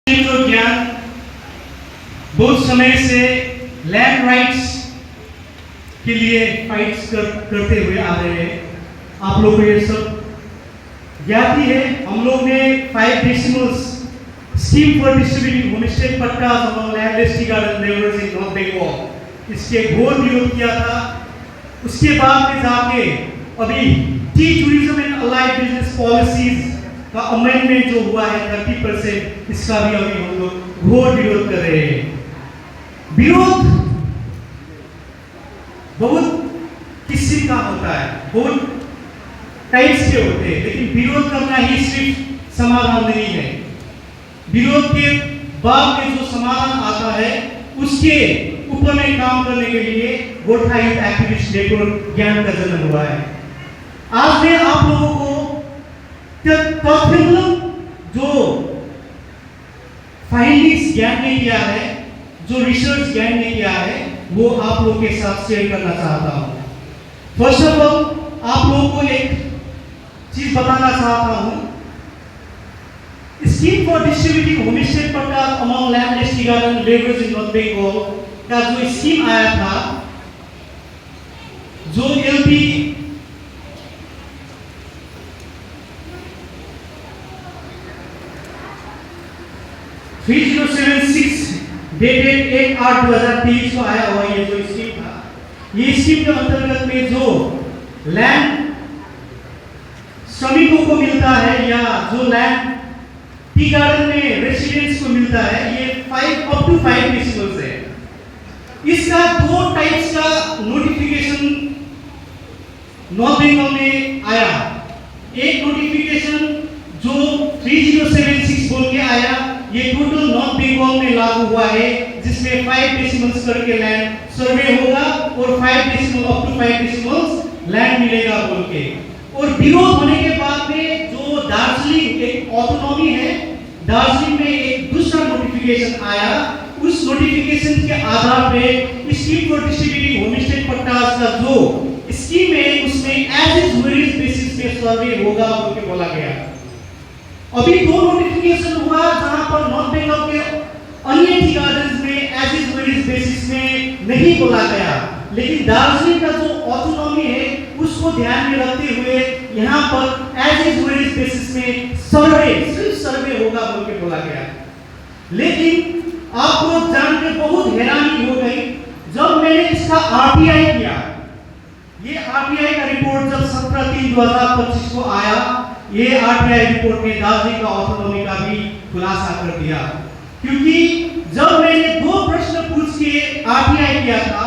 तो ज्ञान बहुत समय से लैंड राइट्स के लिए फाइट्स करते हुए आ रहे हैं। आप लोग को ये सब ज्ञात ही है। हम लोग ने 5 decimals scheme for distributing homestay patta landless tea garden labours in north Bengal इसके घोर विरोध किया था। उसके बाद में जाके अभी tea tourism and allied business policies का अमेंडमेंट जो हुआ है 30%, इसका भी अभी हम लोग घोर विरोध कर रहे हैं। विरोध बहुत किस्म का होता है, बहुत टाइप्स के होते हैं, लेकिन विरोध करना ही सिर्फ समाधान नहीं है। विरोध के बाद में जो समाधान आता है उसके ऊपर में काम करने के लिए गोरखा यूथ एक्टिविस्ट नेटवर्क ज्ञान का जन्म हुआ है। आज मैं आप लोगों को तथ्यमूलक जो फाइंडिंग्स ज्ञान ने किया है, जो रिसर्च ज्ञान ने किया है, वो आप लोगों के साथ शेयर करना चाहता हूँ। फर्स्ट ऑफ ऑल आप लोगों को एक चीज बताना चाहता हूँ। Scheme for distributing homestay patta among landless tea garden labours in north Bengal का जो स्कीम आया था, जो एलपी 3076 डेटेड 1/8/2023 को आया हुआ ये जो स्कीम था, ये स्कीम के अंतर्गत में जो लैंड श्रमिकों को मिलता है या जो लैंड टी गार्डन में रेसिडेंट्स को मिलता है, ये 5 डेसिमल्स है। इसका 2 टाइप्स का नोटिफिकेशन नॉर्थ बंगाल में आया। एक नोटिफिकेशन जो 3076 बोल के आया, ये टोटल नॉर्थ बंगाल में लागू हुआ है, जिसमें 5 डेसिमल्स करके लैंड सर्वे होगा और 5 डेसिमल्स लैंड मिलेगा बोल के। और विरोध होने के बाद में जो दार्जिलिंग एक ऑटोनॉमी है, दार्जिलिंग में एक दूसरा नोटिफिकेशन आया। उस नोटिफिकेशन के आधार पे scheme for distributing homestay pattas का जो स्कीम है उसमें एज इज वेरियस बेसिस पे सर्वे होगा बोल के बोला गया। अभी 2 नोटिफिकेशन हुआ जहां पर नॉर्थ बंगाल के अन्य टी गार्डन्स में एज इज वेरियस बेसिस में नहीं बोला गया, लेकिन दार्जिलिंग का जो ऑटोनॉमी है उसको ध्यान में रखते हुए यहाँ पर एज इज वेरियस बेसिस में सिर्फ सर्वे होगा बोल के बोला गया। लेकिन आपको जानकर बहुत हैरानी हो गई जब मैंने इसका आरटीआई किया। ये आरटीआई का रिपोर्ट जब 17/3/2025 को आया, ये आरटीआई रिपोर्ट ने दार्जिलिंग का ऑटोनॉमी का भी खुलासा कर दिया। क्योंकि जब मैंने 2 प्रश्न पूछ के आरटीआई किया था,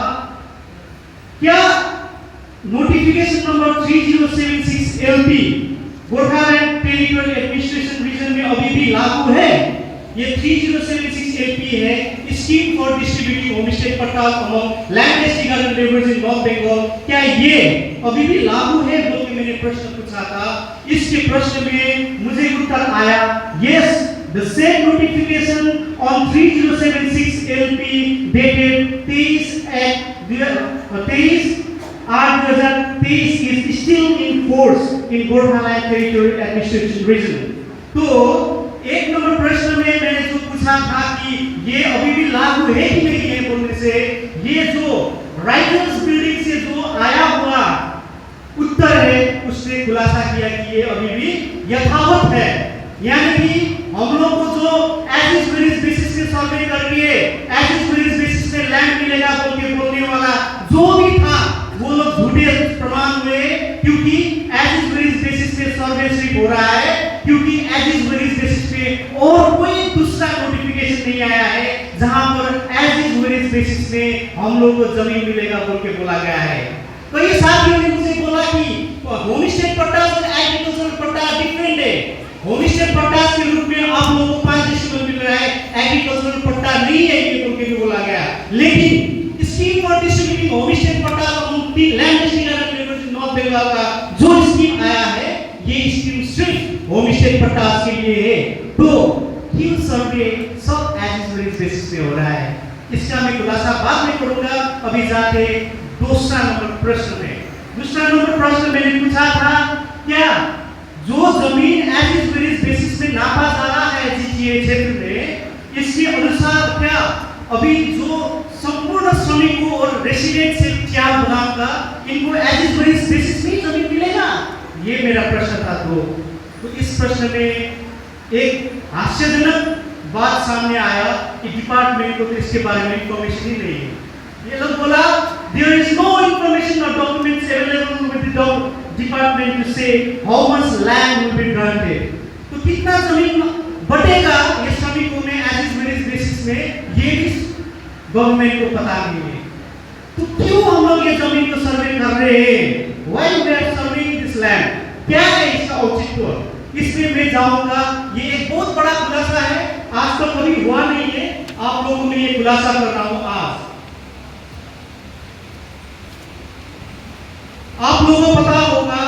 क्या notification number 3076 LP Gorkhaland territorial administration region में अभी भी लागू है? ये 3076 एलपी है, scheme for distributing homestay patta among landless tea garden labours in north Bengal, क्या ये अभी भी लागू है बोल के मैंने प्रश्न पूछा था। इसके प्रश्न में मुझे उत्तर आया yes, the same notification on 3076 LP dated 23/2023 is still in force in Gorkhaland Territorial Administration Region। तो एक नंबर प्रश्न में मैंने जो पूछा था कि ये अभी भी लागू है कि नहीं है बोलने से, ये जो राइटर्स बिल्डिंग से जो आया हुआ उत्तर है उसने खुलासा किया कि ये अभी भी यथावत है। यानी कि हम लोग को जो एज इज वेरियस बेसिस पे सर्वे करके एज इज वेरियस बेसिस पे लैंड मिलेगा बोल के बोलने वाला जो भी था वो लोग झूठे प्रमाण हुए। क्योंकि एज इज वेरियस बेसिस पे सर्वे सिर्फ हो रहा है, क्योंकि एज इज वेरियस बेसिस पे और कोई दूसरा नोटिफिकेशन नहीं आया है जहां पर एज इज वेरियस बेसिस पे हम लोग को जमीन मिलेगा बोल के बोला गया है। कई साथियों ने मुझे बोला कि होमस्टे पट्टा और एग्रीकल्चरल पट्टा डिफरेंट है। होमस्टे पट्टा के रूप में आप लोगों को 5 डेसिमल मिल रहा है, एग्रीकल्चरल पट्टा नहीं है ये बोल के भी बोला गया। लेकिन scheme for distributing homestay patta landless tea garden labours in north Bengal का जो स्कीम आया है, ये स्कीम सिर्फ होमस्टे पट्टा के लिए है। तो हिल सर्वे सब एज इज वेरियस बेसिस पे हो रहा है। इसका मैं खुलासा बाद में करूंगा। अभी जाते दूसरा नंबर प्रश्न में। दूसरा नंबर प्रश्न मैंने पूछा था, क्या जो जमीन एज इज वेरियस बेसिस में नापा जा रहा है जीटीए क्षेत्र में, अभी जो संपूर्ण श्रमिकों और रेसिडेंट से क्या बनाऊंगा, इनको एज इज बेसिस में जमीन मिलेगा? ये मेरा प्रश्न था। तो इस प्रश्न में एक हास्यजनक बात सामने आया कि डिपार्टमेंट को तो इसके बारे में इंफॉर्मेशन ही नहीं है। ये लोग बोला देयर इज नो इंफॉर्मेशन और documents available with the department to say how much land will be granted. तो कितना जमीन बटेगा ये श्रमिकों में एज इज बेसिस में, ये भी गवर्नमेंट को पता नहीं है। तो क्यों हम लोग ये जमीन को सर्वे कर रहे हैं? Why we are surveying this land? क्या है इसका औचित्य? इसमें मैं जाऊंगा। ये एक बहुत बड़ा खुलासा है, आज तक कभी हुआ नहीं है। आप लोगों में ये खुलासा कर रहा हूं आज। आप लोगों को पता होगा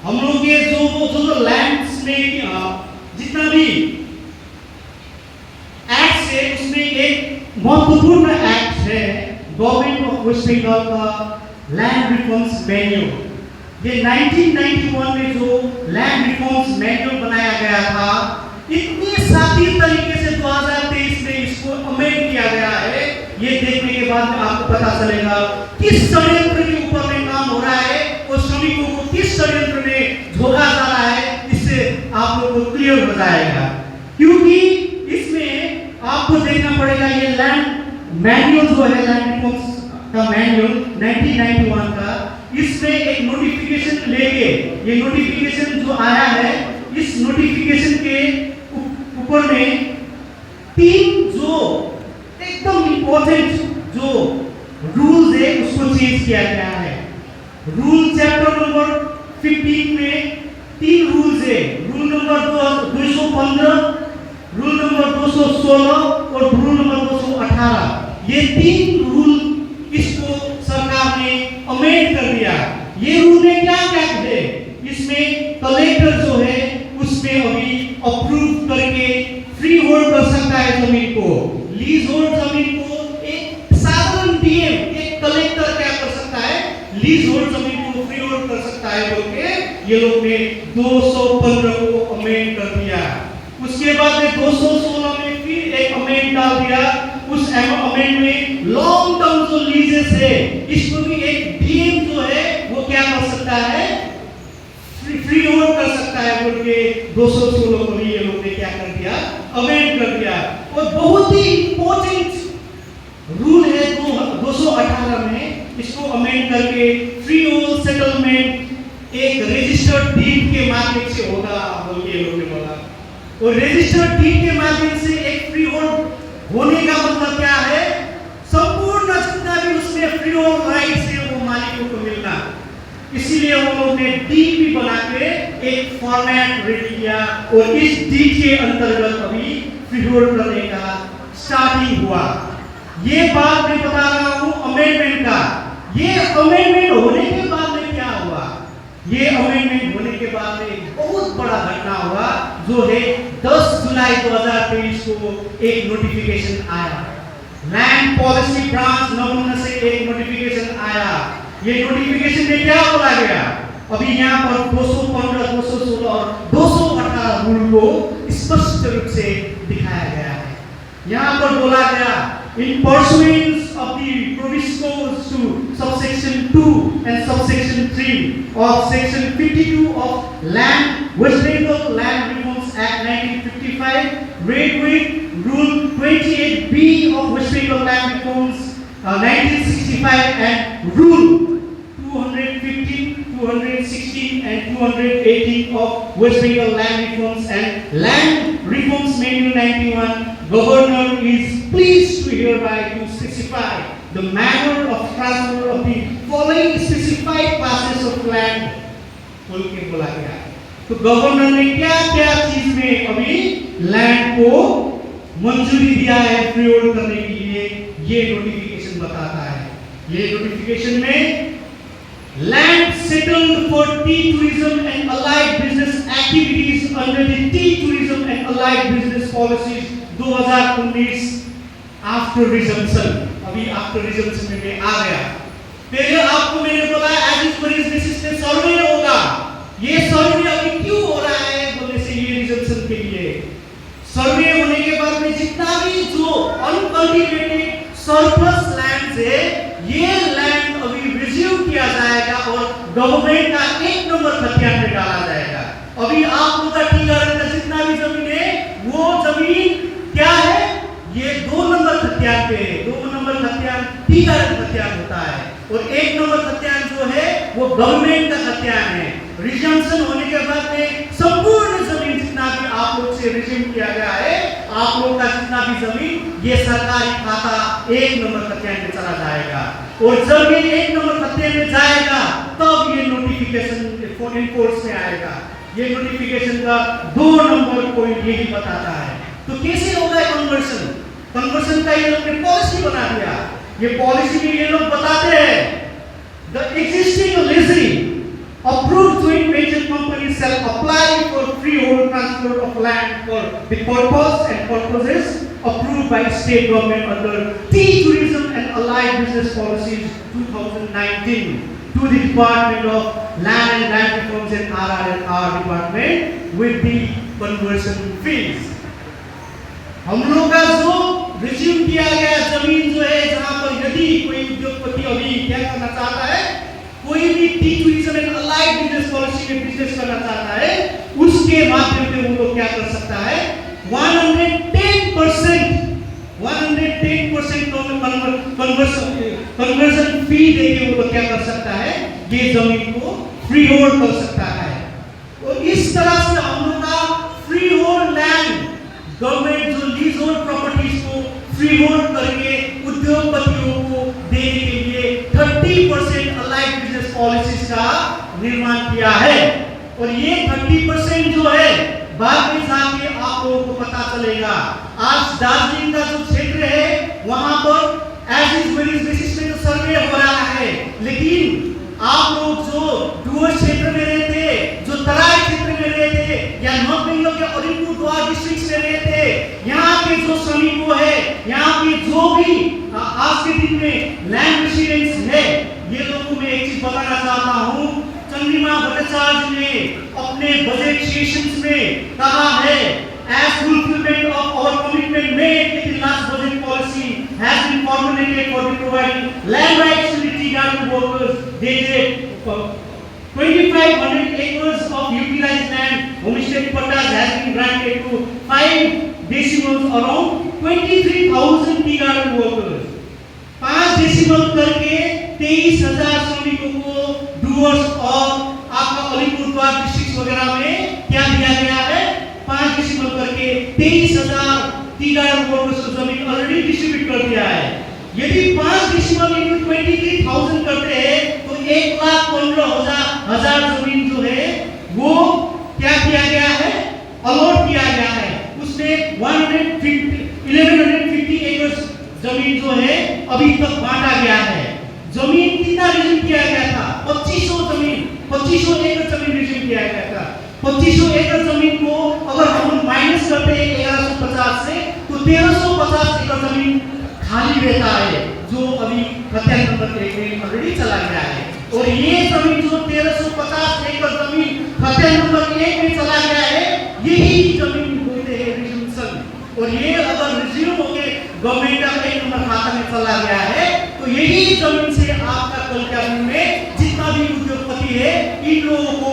हम लोग के जो लैंड्स में जितना भी एक्ट है उसमें एक महत्वपूर्ण एक्ट है गवर्नमेंट ऑफ वेस्ट बंगाल का लैंड रिफॉर्म्स मैन्यूअल। ये 1991 में जो लैंड रिफॉर्म्स मैन्यूअल बनाया गया था, इतनी शातिर तरीके से 2023 में इसको अमेंड किया गया है। ये देखने के बाद आपको पता चलेगा किस षड्यंत्र के ऊपर में काम हो रहा है और श्रमिकों को किस षड्यंत्र में झोंका जा रहा है, इससे आप लोगों को क्लियर हो जाएगा। क्योंकि इसमें आपको देखना पड़ेगा ये लैंड मैन्यूअल जो है, लैंड रिफॉर्म्स का मैन्यूअल 1991 का, इसमें एक नोटिफिकेशन लेके, ये नोटिफिकेशन जो आया है, इस नोटिफिकेशन के ऊपर में 3 जो एकदम इंपॉर्टेंट जो रूल्स है उसको चेंज किया गया है। रूल चैप्टर नंबर 15 में 3 रूल्स है। रूल नंबर 215, रूल नंबर 216 और रूल नंबर 218। ये 3 रूल इसको सरकार ने अमेंड कर दिया। ये रूल में क्या क्या है? इसमें कलेक्टर जो है उसमें अभी अप्रूव करके फ्री होल्ड कर सकता है जमीन को, लीज होल्ड जमीन को। एक साधारण डीएम, एक कलेक्टर क्या कर सकता है? लीज होल्ड जमीन को फ्री होल्ड कर सकता है बोल के ये लोग ने 215 को अमेंड कर दिया। उसके बाद में 216 में फिर एक अमेंड डाल दिया। उस अमेंड में लॉन्ग टर्म जो लीजेस है इसको भी एक डीएम जो है वो क्या कर सकता है? फ्री होल्ड कर सकता है बोल के 216 को भी ये लोग ने क्या कर दिया? अमेंड कर दिया। और बहुत ही इंपॉर्टेंट रूल है 218 में, इसको अमेंड करके फ्री होल्ड सेटलमेंट एक रजिस्टर्ड डीड के माध्यम से होगा बोल के ये लोग ने बोला। और रजिस्टर्ड डीड के माध्यम से एक फ्री होल्ड होने का मतलब क्या है? संपूर्ण जितना भी उसमें फ्री होल्ड राइट्स है वो मालिकों को मिलना। इसीलिए हम लोग ने डीड भी बना के एक फॉर्मेट रेडी किया और इस डीड के अंतर्गत अभी फ्री होल्ड करने का स्टार्टिंग हुआ। ये बात मैं बता रहा हूँ अमेंडमेंट का। ये अमेंडमेंट होने के बाद में क्या हुआ? ये अमेंडमेंट होने के बाद में एक बहुत बड़ा घटना हुआ जो है 10 जुलाई 2023 को एक नोटिफिकेशन आया। लैंड पॉलिसी ब्रांच नमूना से एक नोटिफिकेशन आया। ये नोटिफिकेशन में क्या बोला गया? अभी यहाँ पर 215, 216 और 218 रूल को स्पष्ट रूप से दिखाया गया है। यहाँ पर बोला गया in pursuance of the provisions to subsection 2 and subsection 3 of section 52 of West Bengal Land Reforms Act 1955, read with Rule 28B of West Bengal Land Reforms 1965 and Rule 215, 216 and 218 of West Bengal Land Reforms and Land Reforms Manual 91. Governor is pleased to hereby to specify the manner of transfer of the following specified classes of land. बोल के बोला गया। तो governor ने क्या क्या चीज में अभी लैंड को मंजूरी दिया है फ्री होल्ड करने के लिए, ये नोटिफिकेशन बताता है। ये नोटिफिकेशन में land settled for tea tourism and allied business activities under the tea tourism and allied business policies 2019 after resumption. अभी आफ्टर रिजम्पशन में आ गया। पहले आपको मैंने बोला एज इज पर बेसिस पे सर्वे होगा। ये सर्वे अभी क्यों हो रहा है बोलने से ये रिजम्पशन के लिए सर्वे होने के बाद में जितना भी जो अनकल्टिवेटेड जमीन क्या है? ये 2 नंबर खतियान पे है। 2 नंबर खतियान टी गार्डन खतियान होता है और 1 नंबर खतियान जो है वो गवर्नमेंट का खतियान है। रिजम्पशन होने के बाद में संपूर्ण जमीन जितना भी आप लोग से रिज्यूम किया गया है, आप लोग का जितना भी जमीन ये सरकारी खाता 1 नंबर खतियान में चला जाएगा और जब ये 1 नंबर खतियान में जाएगा तब ये नोटिफिकेशन इनफोर्स में आएगा। ये नोटिफिकेशन का 2 नंबर पॉइंट यही बताता है। तो कैसे होगा कन्वर्शन? कन्वर्शन का ये लोग ने पॉलिसी बना दिया। ये पॉलिसी में ये लोग बताते हैं the existing lazy approved joint venture company shall apply for freehold transfer of land for the purpose and purposes approved by state government under Tea Tourism and Allied Business Policies 2019 to the Department of Land and Land Reforms and RR&R Department with the conversion fees। हम लोग का जो resume किया गया जमीन जो है, जहां पर यदि कोई उद्योगपति अभी क्या करना चाहता है, कोई भी tea tourism and allied business policy में बिजनेस करना चाहता है, उसके माध्यम से वो लोग क्या कर सकता है, 110% कन्वर्जन फी देके वो लोग क्या कर सकता है, ये जमीन को फ्री होल्ड कर सकता है। और इस तरह से हम लोग का फ्री होल्ड लैंड गवर्नमेंट जो लीज होल्ड प्रॉपर्टीज को फ्री होल्ड करके उद्योगपतियों को देने के लिए 30% अलाइड बिजनेस पॉलिसीज का निर्माण किया है। और ये 30% जो है बाद में जाके आप लोगों को पता चलेगा। आज दार्जिलिंग का जो क्षेत्र है वहां पर एज इज वेरियस बेसिस पे जो सर्वे हो रहा है, लेकिन आप लोग जो डुअर क्षेत्र में रहते, जो तराई क्षेत्र में रहते या नॉर्थ बेंगलोर के अलीपुरद्वार डिस्ट्रिक्ट में रहते, यहाँ के जो श्रमिकों है, यहाँ के जो भी आज के दिन में लैंड रेसिडेंट्स है, ये लोगों को मैं एक चीज बताना चाहता हूँ। चंद्रिमा भट्टाचार्य ने अपने बजट सेशंस में कहा है, as fulfillment of our commitment made in the last budget policy has been formulated for the providing land rights to the tea garden workers. They did 2,500 acres of utilized land homestead pattas has been granted to 5 decimals around 23,000 tea garden workers. 5 decimal करके 23,000 श्रमिकों को doors और आपका Alipurduar district वगैरह में क्या दिया गया है, 5 डेसिमल करके 23,000 टी गार्डन वर्कर्स को जमीन ऑलरेडी डिस्ट्रीब्यूट कर दिया है। यदि 5 डेसिमल इनटू 23,000 करते हैं तो 1,15,000 जमीन जो है वो क्या किया गया है, अलॉट किया गया है। उसमें 1150 एकड़ जमीन जो है अभी तक बांटा गया है। जमीन कितना रिज्यूम किया गया था, 2500 एकड़ जमीन रिज्यूम किया गया था। 2500 एकड़ जमीन को अगर हम माइनस करते हैं 1150 से तो 1350 एकड़ जमीन खाली रहता है, जो अभी खतियान नंबर 1 में ऑलरेडी चला गया है। और ये जमीन जो 1350 एकड़ जमीन खतियान नंबर 1 में चला गया है, यही जमीन बोलते हैं रिज्यूमशन। और ये अगर रिज्यूम होके गवर्नमेंट का 1 नंबर खाता में चला गया है तो यही जमीन से आपका कल के दिन में जितना भी उद्योगपति है, इन लोगों को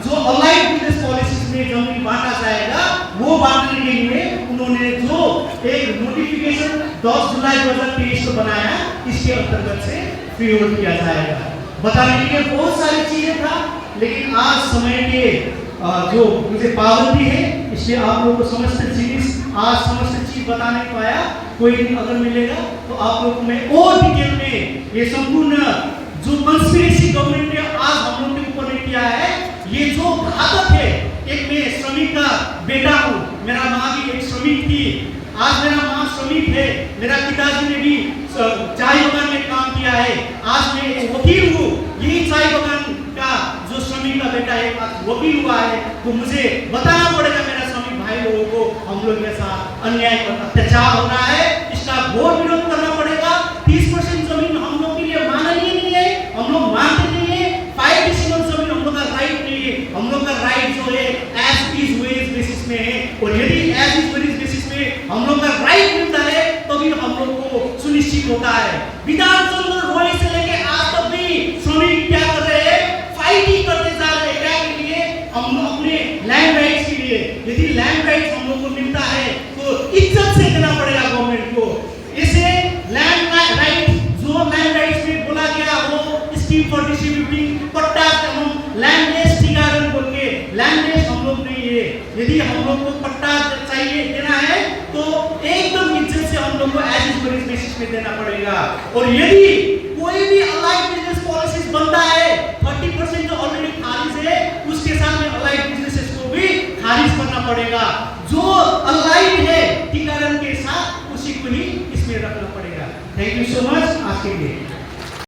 जो अलाइड बिजनेस पॉलिसीज में जमीन बांटा जाएगा, वो बांटने के लिए उन्होंने जो एक नोटिफिकेशन 10 जुलाई 2023 को बनाया, इसके अंतर्गत से फ्री होल्ड किया जाएगा। बताने के लिए बहुत सारी चीजें था, लेकिन आज समय के जो मुझे पाबंदी है, इसलिए आप लोगों को समस्त चीज बता नहीं पाया। कोई दिन अगर मिलेगा तो आप लोगों को मैं और डिटेल में ये संपूर्ण जो कंस्पिरेसी गवर्नमेंट ने आज हम लोग के ऊपर ने किया है, ये जो घातक है। एक मैं श्रमिक का बेटा हूँ, मेरा माँ भी एक श्रमिक थी, आज मेरा माँ श्रमिक है, मेरा पिताजी ने भी चाय बगान में काम किया है, आज मैं एक वकील हूँ। यही चाय बगान का जो श्रमिक का बेटा है आज वकील हुआ है, तो मुझे बताना पड़ेगा मेरा श्रमिक भाई लोगों को हम लोग के साथ अन्याय और अत्याचार हो रहा है, इसका घोर विरोध करना पड़ेगा। 30% जमीन हम लोग के लिए माननीय नहीं है, हम लोग मानते नहीं है। 5 डेसिमल जमीन हम लोग का राइट नहीं है, हम लोग का राइट जो है एज इज वेज बेसिस में है। और यदि एज इज वेज बेसिस में हम लोग का राइट मिलता है तभी हम लोग को सुनिश्चित होता है। विधान चंद्र रोय से लेके आज तक भी श्रमिक क्या कर रहे हैं, फाइटिंग करते जा रहे हैं। क्या के लिए? हम अपने लैंड राइट्स के लिए यदि लैंड राइट्स हम लोग को मिलता है तो इज्जत से देना पड़ेगा गवर्नमेंट को। इसे लैंड राइट जो लैंड राइट्स में बोला गया वो स्कीम फॉर डिस्ट्रीब्यूटिंग पट्टा एवं लैंडलेस टी गार्डन बोल के, लैंडलेस हम लोग नहीं है। यदि हम लोग को पट्टा चाहिए देना है तो एकदम इज्जत से हम लोग को एज इज बेसिस पे देना पड़ेगा। और यदि कोई भी अलाइड बिजनेस पॉलिसीज बनता है 30% जो ऑलरेडी खारिज है उसके साथ में अलाइड बिजनेसेस को भी खारिज करना पड़ेगा। जो अलाइड है टी गार्डन के साथ उसी को ही इसमें रखना पड़ेगा। थैंक यू सो मच आज के लिए।